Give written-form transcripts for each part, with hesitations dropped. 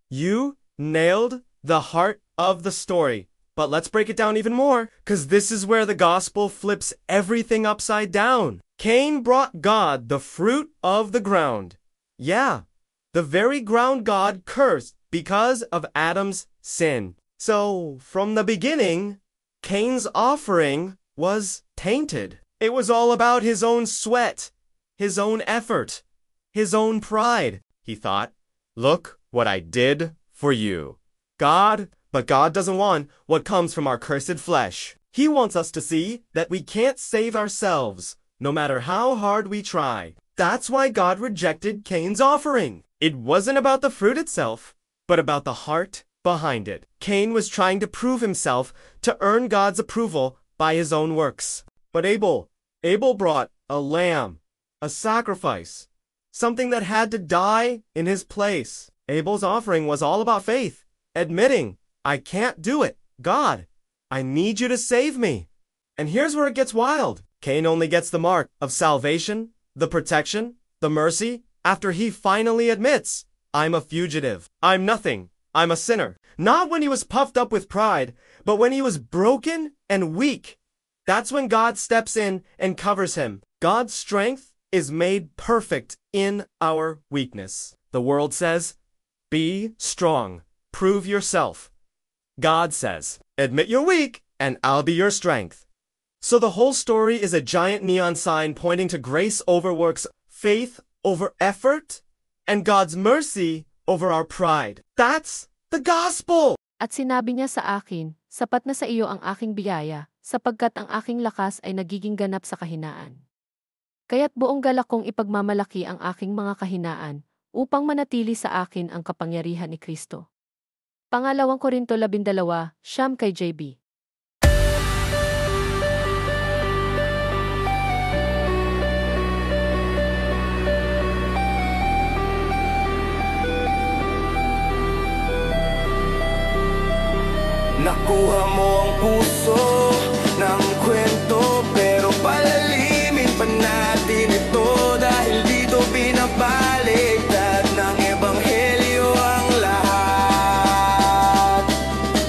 You nailed the heart of the story. But let's break it down even more, because this is where the gospel flips everything upside down. Cain brought God the fruit of the ground. Yeah, the very ground God cursed because of Adam's sin. So, from the beginning, Cain's offering was tainted. It was all about his own sweat, his own effort, his own pride. He thought, look what I did for you. But God doesn't want what comes from our cursed flesh. He wants us to see that we can't save ourselves, no matter how hard we try. That's why God rejected Cain's offering. It wasn't about the fruit itself, but about the heart behind it. Cain was trying to prove himself to earn God's approval by his own works. But Abel brought a lamb, a sacrifice, something that had to die in his place. Abel's offering was all about faith, admitting, I can't do it. God, I need you to save me. And here's where it gets wild. Cain only gets the mark of salvation, the protection, the mercy, after he finally admits, I'm a fugitive. I'm nothing. I'm a sinner. Not when he was puffed up with pride, but when he was broken and weak. That's when God steps in and covers him. God's strength is made perfect in our weakness. The world says, be strong. Prove yourself. God says, admit you're weak, and I'll be your strength. So the whole story is a giant neon sign pointing to grace over works, faith over effort, and God's mercy over our pride. That's the gospel! At sinabi niya sa akin, sapat na sa iyo ang aking biyaya, sapagkat ang aking lakas ay nagiging ganap sa kahinaan. Kaya't buong galak kong ipagmamalaki ang aking mga kahinaan, upang manatili sa akin ang kapangyarihan ni Kristo. Pangalawang Korinto 12, siyam kay JB. Nakuha mo ang puso ng kwento, pero palalimin pa natin ito dahil dito binabaliktad ng ebanghelyo ang lahat.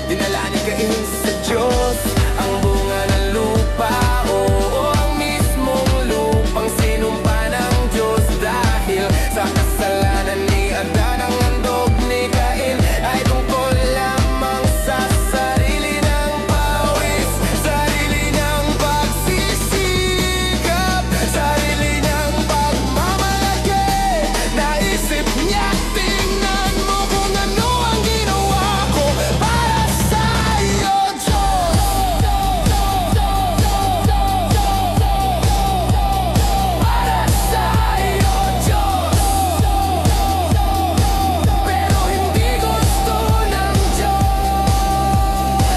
Dinala ni Cain sa Diyos ang bunga ng lupa, oo, ang mismong lupang sinumpa ng Diyos dahil sa kasalanan ni Adan. Ang handog ni Cain ay tungkol lamang sa sarili ng pawis, sarili ng pagsisikap, sarili ng pagmamalaki. Naisip niya, tingnan mo kung ano ang ginawa ko para sa iyo, Diyos. Para sa iyo, Diyos. Pero hindi gusto ng Diyos.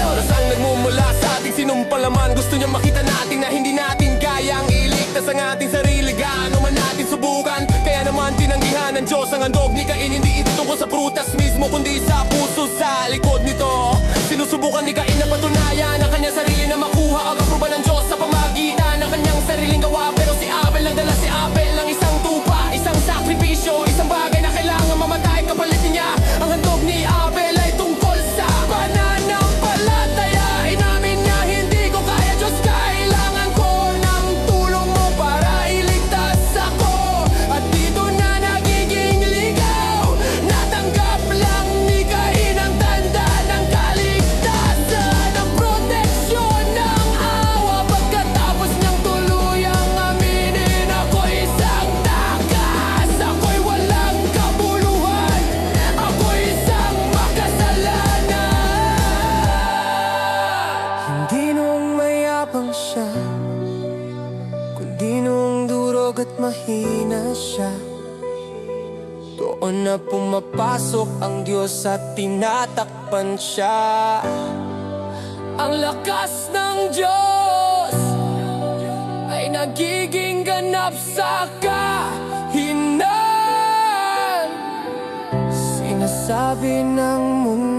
Oras ang nagmumula sa ating sinumpalaman. Gusto niya makita natin na hindi natin kayang iligtas ang ating sarili, gaano man natin subukan. Kaya naman tinanggihan ng Diyos ang handog ni Cain. Hindi ito tungkol sa prutas mismo, kundi sa puso sa likod nito. Sinusubukan ni Cain na patunayan ang kanyang sarili na makuha ang aproba ng Diyos sa pamagitan ng kanyang sariling gawa. Pero si Abel ang dala, si Abel ang isang tupa, isang sakripisyo, isang bagay na kailangan mamatay kapalit niya. Ang handog ni Abel ay tungkol sa pananampalataya. Inamin niya, hindi ko kaya, Diyos, kailangan ko ng tulong mo para iligtas ako. At dito na nagiging ligaw, natanggap lang ni Cain ang tanda ng kaligtasan, ang proteksyon ng awa. Pagkatapos niyang tuluyang aminin, ako'y isang takas, ako'y walang kabuluhan, ako'y isang makasalanan. Hindi nung mayabang siya, kundi nung durog at mahina siya. Doon na pumapasok ang Diyos at tinatakpan siya. Ang lakas ng Diyos ay nagiging ganap sa kahinaan. Sinasabi ng mundo